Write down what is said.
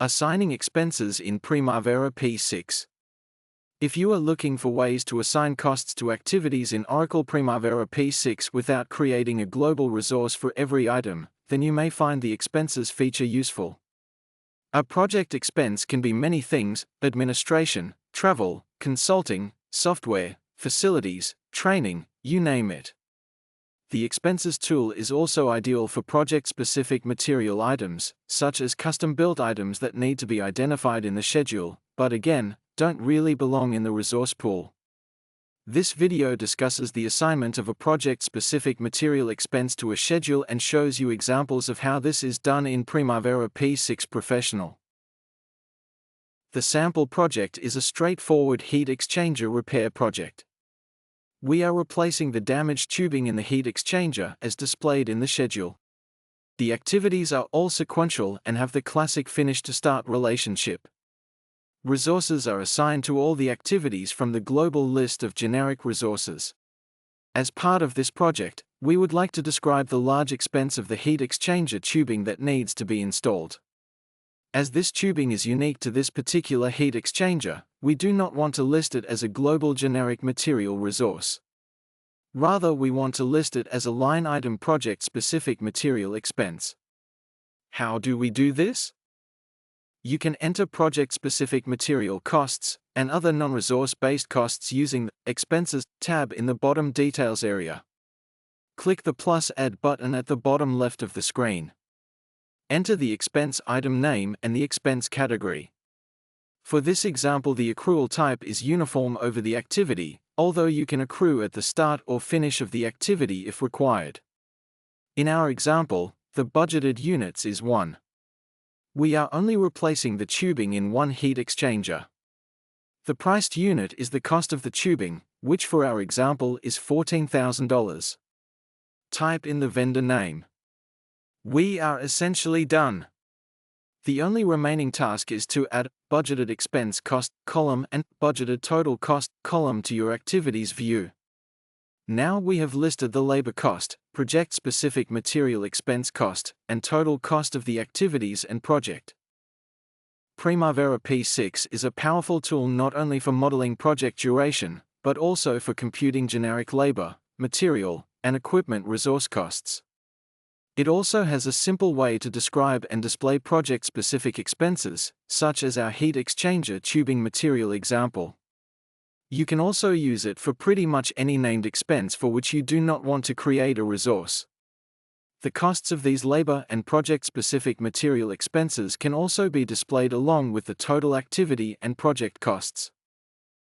Assigning expenses in Primavera P6. If you are looking for ways to assign costs to activities in Oracle Primavera P6 without creating a global resource for every item, then you may find the expenses feature useful. A project expense can be many things: administration, travel, consulting, software, facilities, training, you name it. The expenses tool is also ideal for project-specific material items, such as custom-built items that need to be identified in the schedule, but again, don't really belong in the resource pool. This video discusses the assignment of a project-specific material expense to a schedule and shows you examples of how this is done in Primavera P6 Professional. The sample project is a straightforward heat exchanger repair project. We are replacing the damaged tubing in the heat exchanger as displayed in the schedule. The activities are all sequential and have the classic finish-to-start relationship. Resources are assigned to all the activities from the global list of generic resources. As part of this project, we would like to describe the large expense of the heat exchanger tubing that needs to be installed. As this tubing is unique to this particular heat exchanger, we do not want to list it as a global generic material resource. Rather, we want to list it as a line item project-specific material expense. How do we do this? You can enter project-specific material costs and other non-resource-based costs using the Expenses tab in the bottom Details area. Click the plus Add button at the bottom left of the screen. Enter the expense item name and the expense category. For this example, the accrual type is uniform over the activity, although you can accrue at the start or finish of the activity if required. In our example, the budgeted units is 1. We are only replacing the tubing in one heat exchanger. The priced unit is the cost of the tubing, which for our example is $14,000. Type in the vendor name. We are essentially done. The only remaining task is to add budgeted expense cost column and budgeted total cost column to your activities view. Now we have listed the labor cost, project-specific material expense cost, and total cost of the activities and project. Primavera P6 is a powerful tool not only for modeling project duration, but also for computing generic labor, material, and equipment resource costs. It also has a simple way to describe and display project-specific expenses, such as our heat exchanger tubing material example. You can also use it for pretty much any named expense for which you do not want to create a resource. The costs of these labor and project-specific material expenses can also be displayed along with the total activity and project costs.